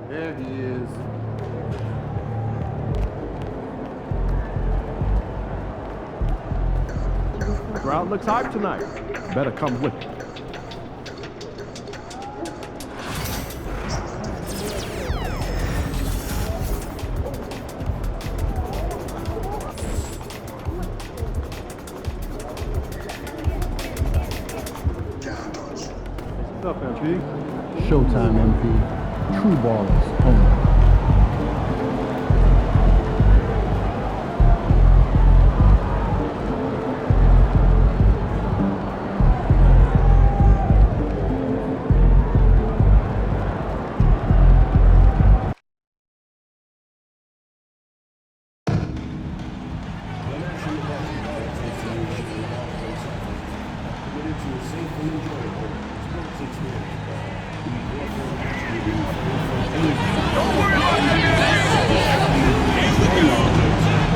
There he is. The crowd looks hyped tonight. Better come with it. What's up, MP? Showtime, MP. True ballers only.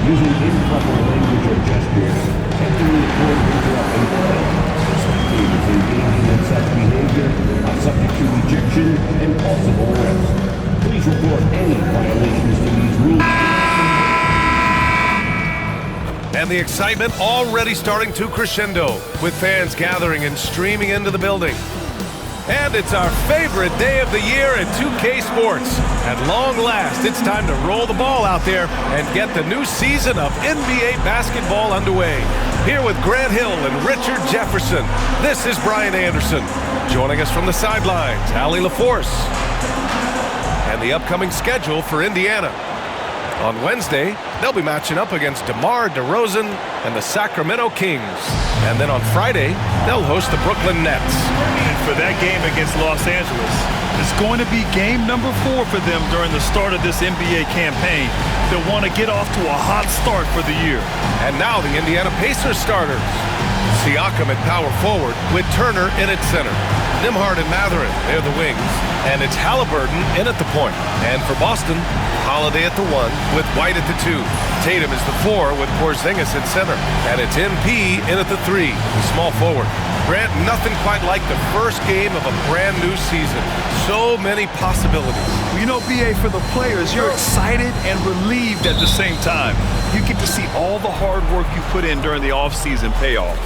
Using improper language or gestures, entering the court interrupting play. Spectators engaging in such behavior are subject to rejection and possible arrest. Please report any violations to these rules. And the excitement already starting to crescendo, with fans gathering and streaming into the building. And it's our favorite day of the year in 2K Sports. At long last, it's time to roll the ball out there and get the new season of NBA basketball underway. Here with Grant Hill and Richard Jefferson, this is Brian Anderson. Joining us from the sidelines, Allie LaForce. And the upcoming schedule for Indiana. On Wednesday, they'll be matching up against DeMar DeRozan and the Sacramento Kings. And then on Friday, they'll host the Brooklyn Nets. And for that game against Los Angeles, it's going to be game number 4 for them during the start of this NBA campaign. They'll want to get off to a hot start for the year. And now the Indiana Pacers starters. Siakam at power forward with Turner in at center. Nembhard and Mathurin, they're the wings. And it's Halliburton in at the point. And for Boston, Holiday at the 1 with White at the 2. Tatum is the 4 with Porzingis at center. And it's MP in at the 3, the small forward. Grant, nothing quite like the first game of a brand new season. So many possibilities. You know, BA, for the players, you're excited and relieved at the same time. You get to see all the hard work you put in during the offseason pay off.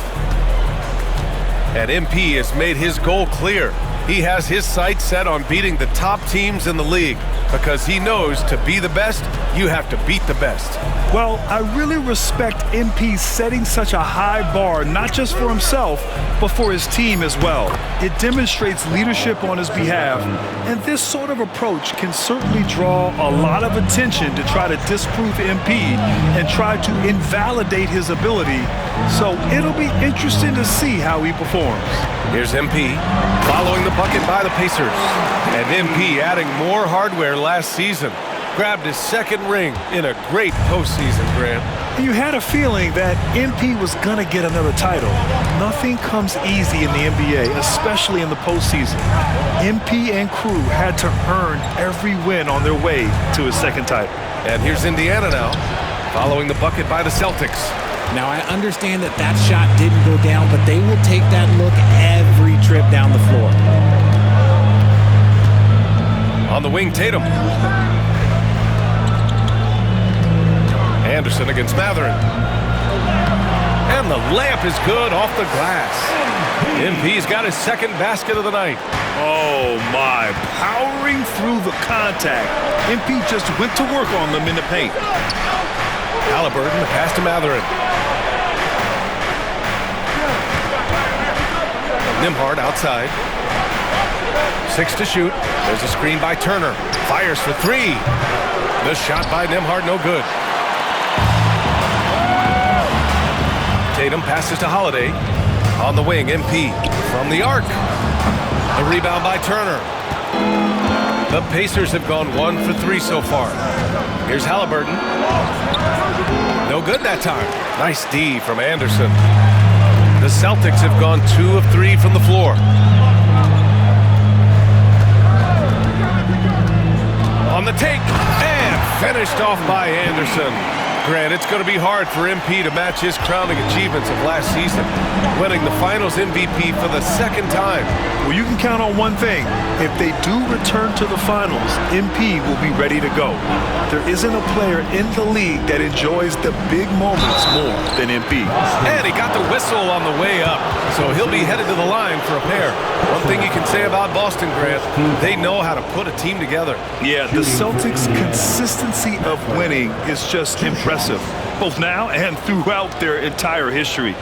And MP has made his goal clear. He has his sights set on beating the top teams in the league because he knows to be the best, you have to beat the best. Well, I really respect MP setting such a high bar, not just for himself, but for his team as well. It demonstrates leadership on his behalf, and this sort of approach can certainly draw a lot of attention to try to disprove MP and try to invalidate his ability. So it'll be interesting to see how he performs. Here's MP following the bucket by the Pacers. And MP adding more hardware last season. Grabbed his second ring in a great postseason, Grant. You had a feeling that MP was going to get another title. Nothing comes easy in the NBA, especially in the postseason. MP and crew had to earn every win on their way to his second title. And here's Indiana now, following the bucket by the Celtics. Now, I understand that that shot didn't go down, but they will take that look every trip down the floor. On the wing, Tatum. Anderson against Mathurin. And the layup is good off the glass. MP's got his second basket of the night. Oh, my. Powering through the contact. MP just went to work on them in the paint. Halliburton, the pass to Mathurin. Nembhard outside. 6 to shoot. There's a screen by Turner. Fires for 3. The shot by Nembhard, no good. Tatum passes to Holiday. On the wing, MP from the arc. The rebound by Turner. The Pacers have gone 1 for 3 so far. Here's Halliburton. No good that time. Nice D from Anderson. The Celtics have gone 2 of 3 from the floor. On the take, and finished off by Anderson. Grant, it's going to be hard for MP to match his crowning achievements of last season, winning the Finals MVP for the second time. Well, you can count on one thing. If they do return to the Finals, MP will be ready to go. There isn't a player in the league that enjoys the big moments more than MP. And he got the whistle on the way up, so he'll be headed to the line for a pair. One thing you can say about Boston, Grant, they know how to put a team together. Yeah, the Celtics' consistency of winning is just impressive, both now and throughout their entire history.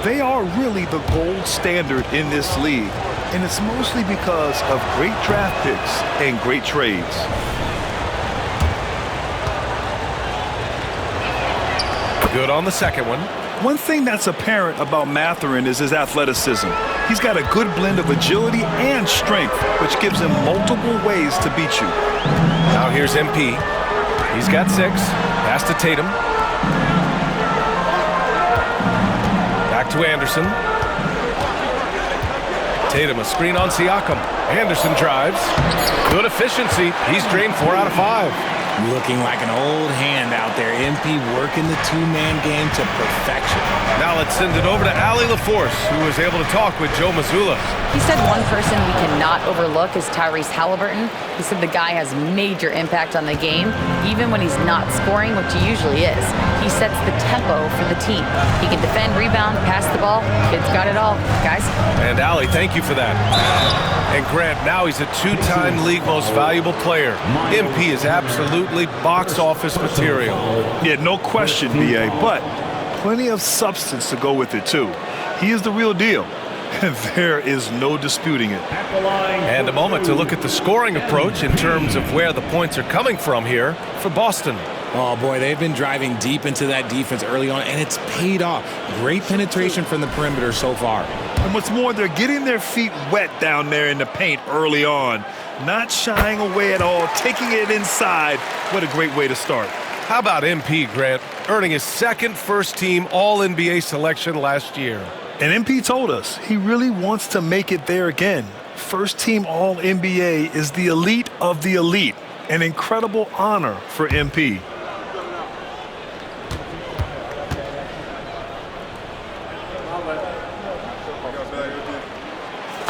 They are really the gold standard in this league, and it's mostly because of great draft picks and great trades. Good on the second one. One thing that's apparent about Mathurin is his athleticism. He's got a good blend of agility and strength, which gives him multiple ways to beat you. Now here's MP. He's got 6. Pass to Tatum. Back to Anderson. Tatum, a screen on Siakam. Anderson drives. Good efficiency. He's drained 4 out of 5. Looking like an old hand out there. MP working the two-man game to perfection. Now let's send it over to Allie LaForce, who was able to talk with Joe Mazzulla. He said one person we cannot overlook is Tyrese Halliburton. He said the guy has major impact on the game, even when he's not scoring, which he usually is. He sets the tempo for the team. He can defend, rebound, pass the ball. Kid's got it all, guys. And Allie, thank you for that. And Grant, now he's a 2-time league most valuable player. MP is absolutely box office material. Yeah, no question, B.A., but plenty of substance to go with it, too. He is the real deal, and there is no disputing it. And a moment to look at the scoring approach in terms of where the points are coming from here for Boston. Oh, boy, they've been driving deep into that defense early on, and it's paid off. Great penetration from the perimeter so far. And what's more, they're getting their feet wet down there in the paint early on. Not shying away at all, taking it inside. What a great way to start. How about MP, Grant, earning his second first-team All-NBA selection last year? And MP told us he really wants to make it there again. First-team All-NBA is the elite of the elite. An incredible honor for MP.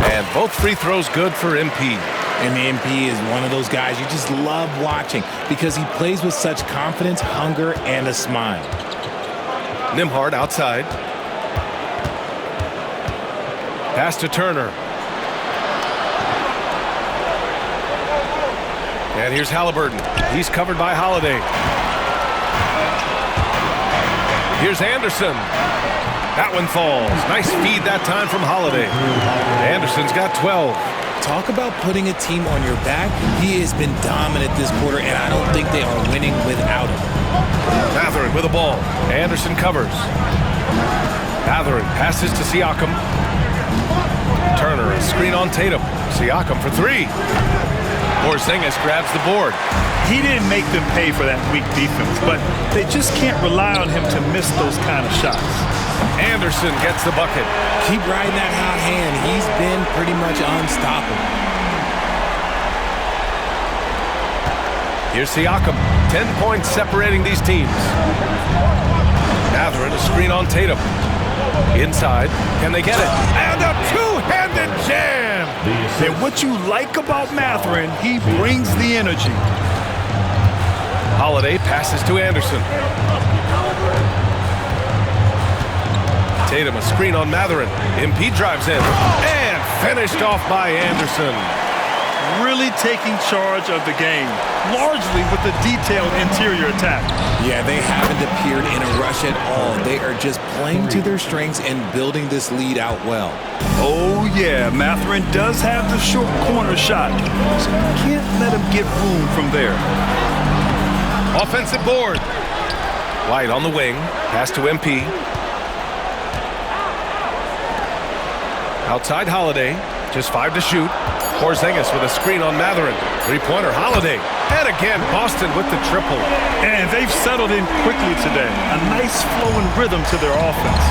And both free throws good for MP. And the MP is one of those guys you just love watching because he plays with such confidence, hunger, and a smile. Nembhard outside. Pass to Turner. And here's Halliburton. He's covered by Holiday. Here's Anderson. That one falls. Nice feed that time from Holiday. Anderson's got 12. Talk about putting a team on your back. He has been dominant this quarter, and I don't think they are winning without him. Mathurin with the ball. Anderson covers. Mathurin passes to Siakam. Turner, a screen on Tatum. Siakam for 3. Porzingis grabs the board. He didn't make them pay for that weak defense, but they just can't rely on him to miss those kind of shots. Anderson gets the bucket. Keep riding that hot hand. He's been pretty much unstoppable. Here's Siakam. 10 points separating these teams. Mathurin, a screen on Tatum. Inside. Can they get it? And a two-handed jam! And what you like about Mathurin, he brings the energy. Holiday passes to Anderson. Tatum, a screen on Mathurin. MP drives in. And finished off by Anderson. Really taking charge of the game, largely with the detailed interior attack. Yeah, they haven't appeared in a rush at all. They are just playing to their strengths and building this lead out well. Oh, yeah, Mathurin does have the short corner shot, so you can't let him get room from there. Offensive board. White on the wing. Pass to MP. Outside Holiday. Just 5 to shoot. Porzingis with a screen on Mathurin. Three-pointer Holiday. And again, Boston with the triple. And they've settled in quickly today. A nice flowing rhythm to their offense.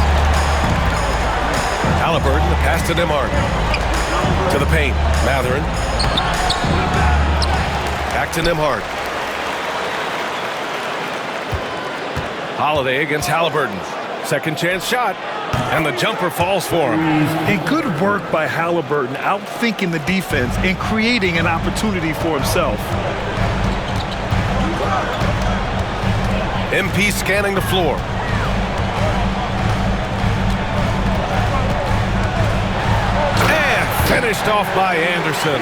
Halliburton, the pass to Nembhard. To the paint. Mathurin. Back to Nembhard. Holiday against Halliburton. Second chance shot, and the jumper falls for him. And good work by Halliburton, outthinking the defense and creating an opportunity for himself. MP scanning the floor. And finished off by Anderson.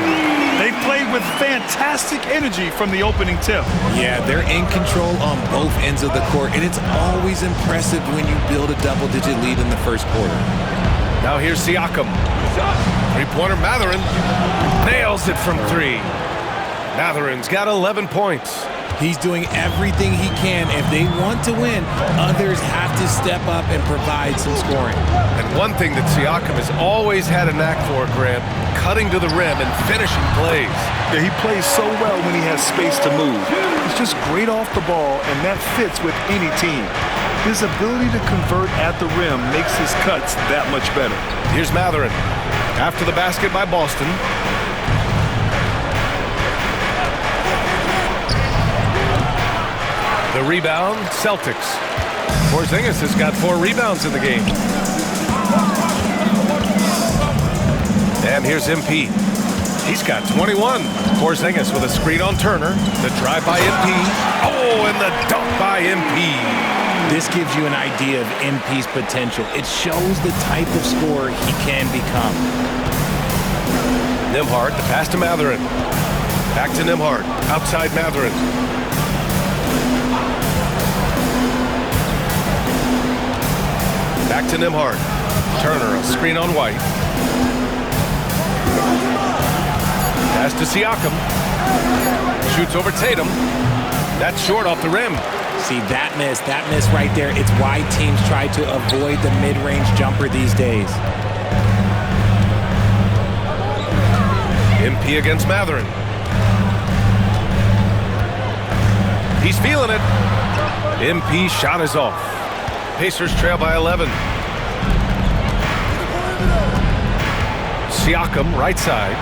They played with fantastic energy from the opening tip. Yeah, they're in control on both ends of the court, and it's always impressive when you build a double-digit lead in the first quarter. Now here's Siakam. Three-pointer Mathurin nails it from three. Mathurin's got 11 points. He's doing everything he can. If they want to win, others have to step up and provide some scoring. And one thing that Siakam has always had a knack for, Grant, cutting to the rim and finishing plays. Yeah, he plays so well when he has space to move. He's just great off the ball, and that fits with any team. His ability to convert at the rim makes his cuts that much better. Here's Mathurin. After the basket by Boston. The rebound, Celtics. Porzingis has got 4 rebounds in the game. And here's MP. He's got 21. Porzingis with a screen on Turner. The drive by MP. Oh, and the dunk by MP. This gives you an idea of MP's potential. It shows the type of scorer he can become. Nembhard, the pass to Mathurin. Back to Nembhard. Outside Mathurin. Back to Nembhard. Turner, a screen on White. Pass to Siakam. Shoots over Tatum. That's short off the rim. See, that miss right there, it's why teams try to avoid the mid-range jumper these days. MP against Mathurin. He's feeling it. MP shot is off. Pacers trail by 11. Siakam, right side.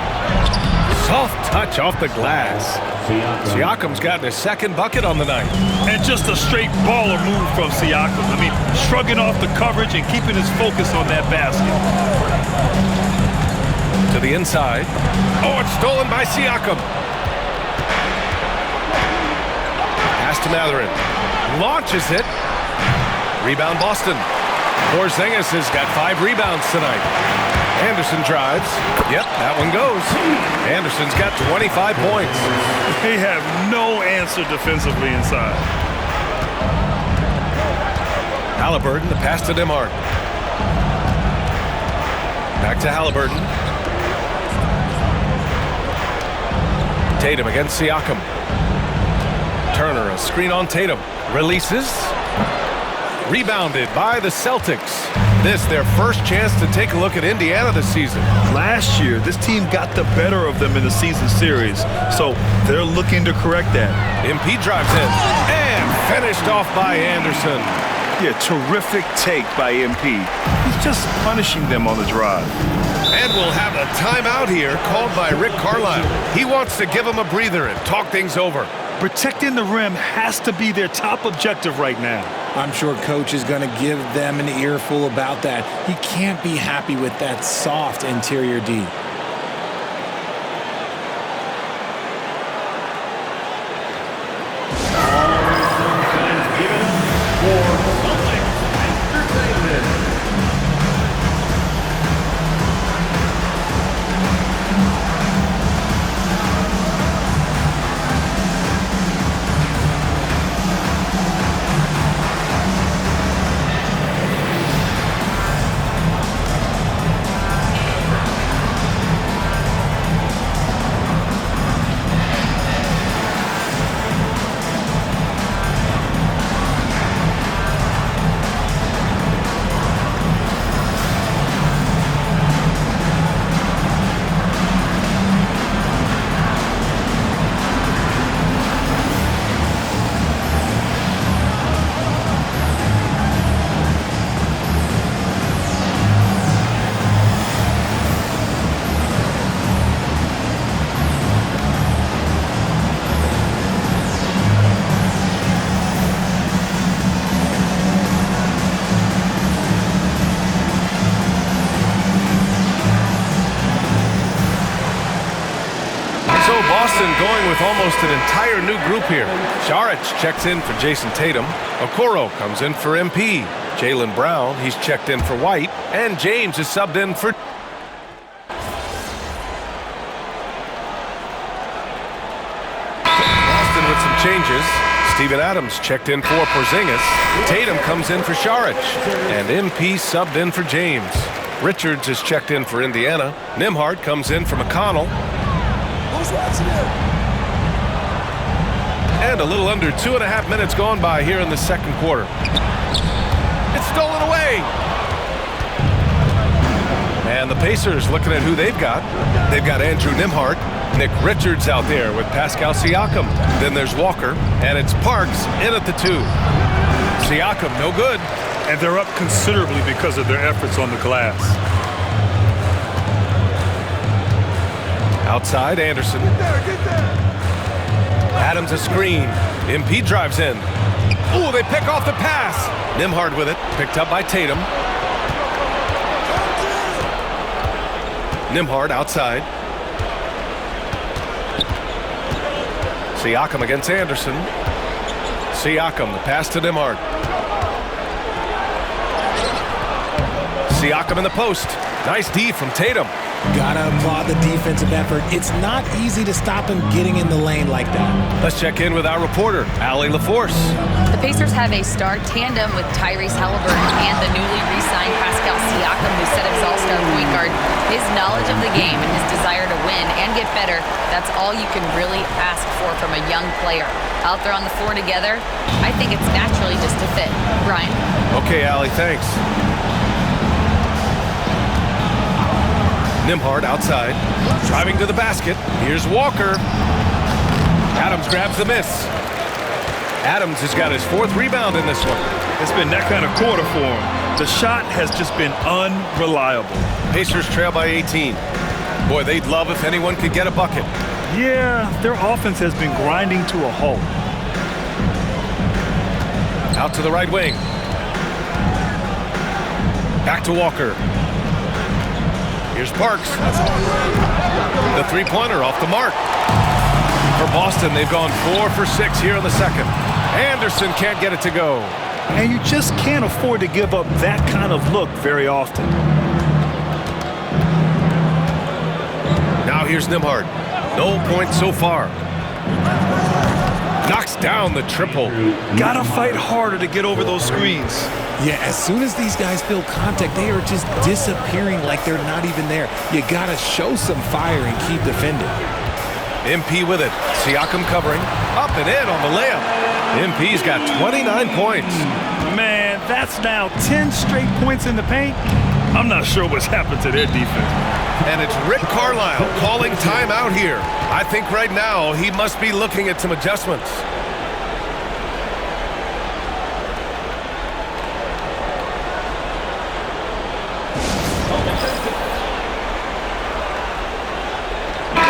Soft touch off the glass. Siakam's gotten his second bucket on the night. And just a straight baller move from Siakam. I mean, shrugging off the coverage and keeping his focus on that basket. To the inside. Oh, it's stolen by Siakam. Pass to Mathurin. Launches it. Rebound Boston. Porzingis has got 5 rebounds tonight. Anderson drives. Yep, that one goes. Anderson's got 25 points. They have no answer defensively inside. Halliburton, the pass to Nembhard. Back to Halliburton. Tatum against Siakam. Turner, a screen on Tatum. Releases. Rebounded by the Celtics. This their first chance to take a look at Indiana this season. Last year, this team got the better of them in the season series, so they're looking to correct that. MP drives in and finished off by Anderson. Yeah, terrific take by MP. He's just punishing them on the drive. And we'll have a timeout here called by Rick Carlisle. He wants to give them a breather and talk things over. Protecting the rim has to be their top objective right now. I'm sure coach is going to give them an earful about that. He can't be happy with that soft interior D. Anderson going with almost an entire new group here. Saric checks in for Jason Tatum. Okoro comes in for MP. Jaylen Brown, he's checked in for White. And James is subbed in for... Boston with some changes. Steven Adams checked in for Porzingis. Tatum comes in for Saric. And MP subbed in for James. Richards is checked in for Indiana. Nembhard comes in for McConnell. And a little under 2.5 minutes gone by here in the second quarter. It's stolen away. And the Pacers looking at who they've got. They've got Andrew Nembhard, Nick Richards out there with Pascal Siakam. Then there's Walker, and it's Parks in at the 2. Siakam, no good. And they're up considerably because of their efforts on the glass. Outside, Anderson. Adams a screen. MP drives in. Ooh, they pick off the pass. Nembhard with it. Picked up by Tatum. Nembhard outside. Siakam against Anderson. Siakam, the pass to Nembhard. Siakam in the post. Nice D from Tatum. Gotta applaud the defensive effort. It's not easy to stop him getting in the lane like that. Let's check in with our reporter, Allie LaForce. The Pacers have a star tandem with Tyrese Halliburton and the newly re-signed Pascal Siakam, who set his all-star point guard. His knowledge of the game and his desire to win and get better, that's all you can really ask for from a young player. Out there on the floor together, I think it's naturally just a fit. Brian? Okay, Allie, thanks. Nembhard outside, driving to the basket. Here's Walker. Adams grabs the miss. Adams has got his 4th rebound in this one. It's been that kind of quarter for him. The shot has just been unreliable. Pacers trail by 18. Boy, they'd love if anyone could get a bucket. Yeah, their offense has been grinding to a halt. Out to the right wing. Back to Walker. Here's Parks. The three-pointer off the mark. For Boston, they've gone 4 for 6 here in the second. Anderson can't get it to go. And you just can't afford to give up that kind of look very often. Now here's Nembhard. No points so far. Knocks down the triple. Gotta fight harder to get over those screens. Yeah, as soon as these guys feel contact, they are just disappearing like they're not even there. You gotta show some fire and keep defending. MP with it. Siakam covering. Up and in on the layup. MP's got 29 points. Man, that's now 10 straight points in the paint. I'm not sure what's happened to their defense. And it's Rick Carlisle calling timeout here. I think right now he must be looking at some adjustments.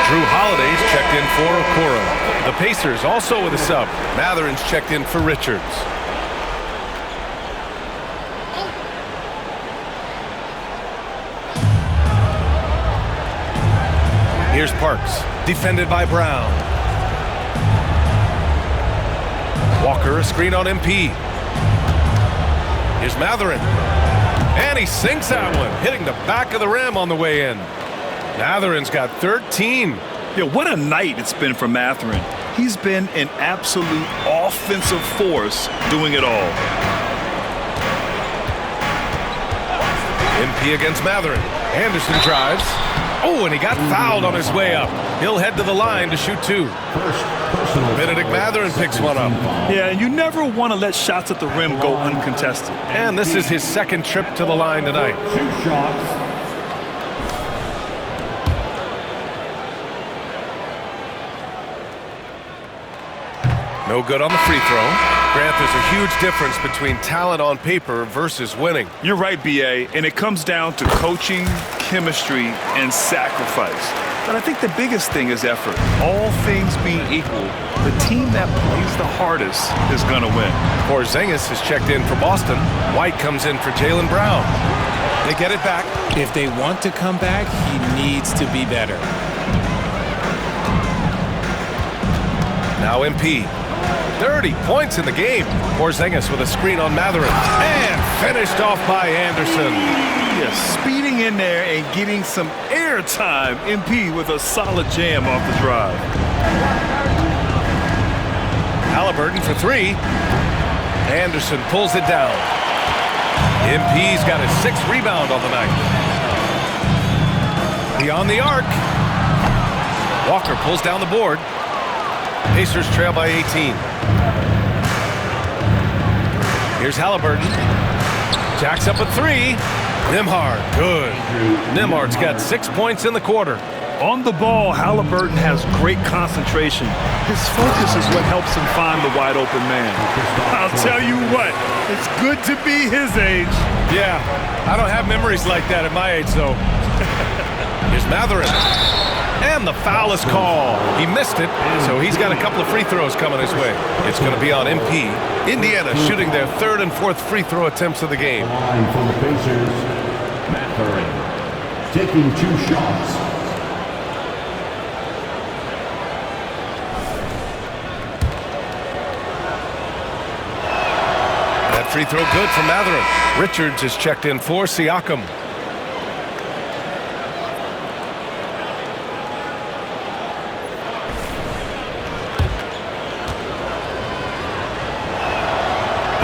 Drew Holiday's checked in for Okoro. The Pacers also with a sub. Mathurin's checked in for Richards. Here's Parks, defended by Brown. Walker, a screen on MP. Here's Mathurin. And he sinks that one, hitting the back of the rim on the way in. Mathurin's got 13. Yeah, what a night it's been for Mathurin. He's been an absolute offensive force doing it all. MP against Mathurin. Anderson drives. Oh, and he got fouled on his way up. He'll head to the line to shoot 2. Benedict Mathurin picks one up. Yeah, and you never want to let shots at the rim go uncontested. And this is his second trip to the line tonight. 2 shots. No good on the free throw. Grant, there's a huge difference between talent on paper versus winning. You're right, B.A., and it comes down to coaching, chemistry, and sacrifice. But I think the biggest thing is effort. All things being equal, the team that plays the hardest is going to win. Porzingis is checked in for Boston. White comes in for Jaylen Brown. They get it back. If they want to come back, he needs to be better. Now MP. 30 points in the game. Porzingis with a screen on Mathurin. And finished off by Anderson. Yes, speeding in there and getting some air time. MP with a solid jam off the drive. Haliburton for three. Anderson pulls it down. MP's got his 6th rebound on the night. Beyond the arc. Walker pulls down the board. Pacers trail by 18. Here's Haliburton. Jacks up a three. Nembhard, good. Nembhard's got 6 points in the quarter. On the ball, Haliburton has great concentration. His focus is what helps him find the wide open man. I'll tell you what, it's good to be his age. Yeah, I don't have memories like that at my age, though. Here's Mathurin. And the foul is called. He missed it, so he's got a couple of free throws coming his way. It's going to be on MP. Indiana shooting their 3rd and 4th free throw attempts of the game. Line for the Pacers, Mathurin, taking 2 shots. That free throw good for Mathurin. Richards is checked in for Siakam.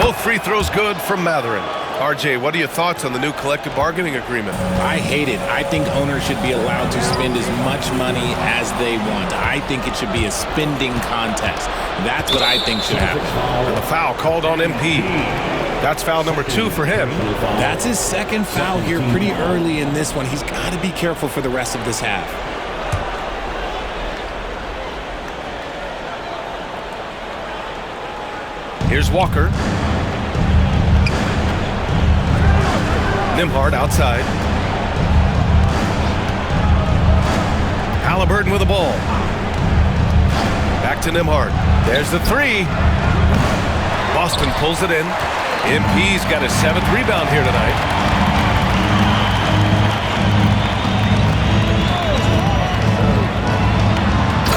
Both free throws good from Mathurin. RJ, what are your thoughts on the new collective bargaining agreement? I hate it. I think owners should be allowed to spend as much money as they want. I think it should be a spending contest. That's what I think should happen. And the foul called on MP. That's foul number 2 for him. That's his 2nd foul here pretty early in this one. He's got to be careful for the rest of this half. Here's Walker. Nembhard outside. Haliburton with the ball. Back to Nembhard. There's the three. Boston pulls it in. MP's got his 7th rebound here tonight.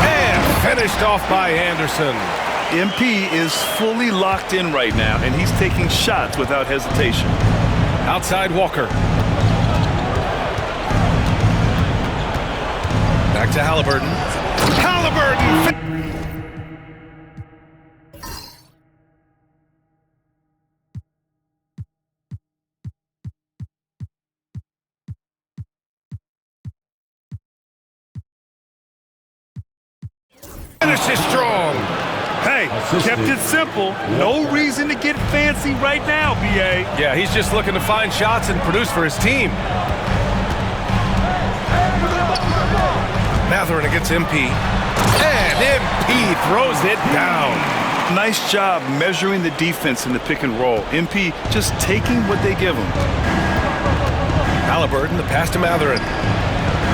And finished off by Anderson. MP is fully locked in right now, and he's taking shots without hesitation. Outside Walker. Back to Haliburton. Haliburton! Finishes strong. Hey, kept it simple. No reason to get fancy right now, B.A. Yeah, he's just looking to find shots and produce for his team. Mathurin against MP. And MP throws it down. Nice job measuring the defense in the pick and roll. MP just taking what they give him. Haliburton, the pass to Mathurin.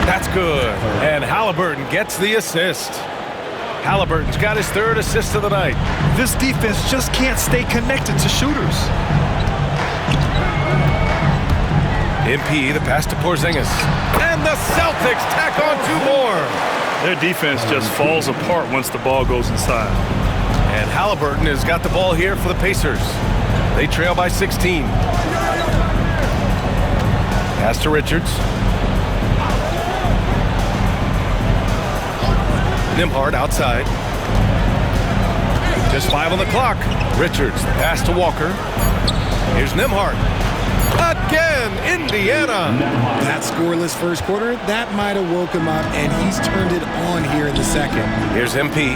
That's good. And Haliburton gets the assist. Haliburton's got his 3rd assist of the night. This defense just can't stay connected to shooters. MP, the pass to Porzingis. And the Celtics tack on 2 more. Their defense just falls apart once the ball goes inside. And Haliburton has got the ball here for the Pacers. They trail by 16. Pass to Richards. Nembhard outside. Just 5 on the clock. Richards, the pass to Walker. Here's Nembhard. Again, Indiana. That scoreless first quarter, that might have woke him up, and he's turned it on here in the 2nd. Here's MP.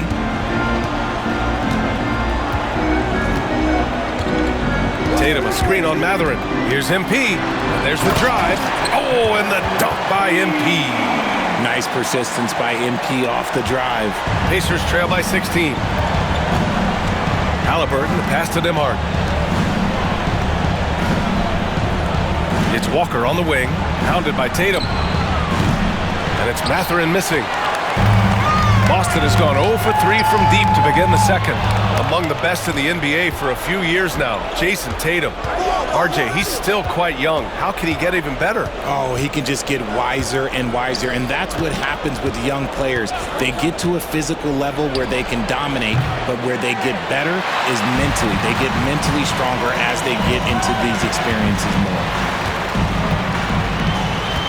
Tatum, a screen on Mathurin. Here's MP. And there's the drive. Oh, and the dunk by MP. Nice persistence by MP off the drive. Pacers trail by 16. Haliburton, the pass to Nembhard. It's Walker on the wing, pounded by Tatum. And it's Mathurin missing. Boston has gone 0 for 3 from deep to begin the second. Among the best in the NBA for a few years now, Jason Tatum. RJ, he's still quite young. How can he get even better? Oh, he can just get wiser and wiser, and that's what happens with young players. They get to a physical level where they can dominate, but where they get better is mentally. They get mentally stronger as they get into these experiences more.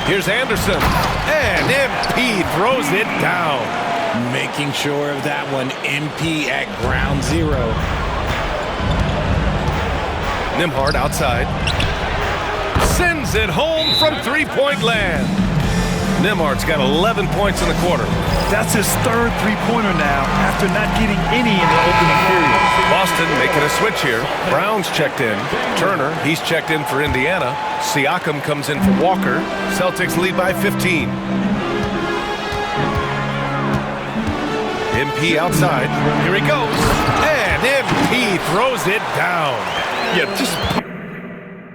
Here's Anderson, and MP throws it down. Making sure of that one. MP at ground zero. Nembhard outside. Sends it home from three-point land. Nembhard's got 11 points in the quarter. That's his third three-pointer now after not getting any in the opening period. Boston making a switch here. Brown's checked in. Turner, he's checked in for Indiana. Siakam comes in for Walker. Celtics lead by 15. MP outside. Here he goes. And MP throws it down. Yeah, just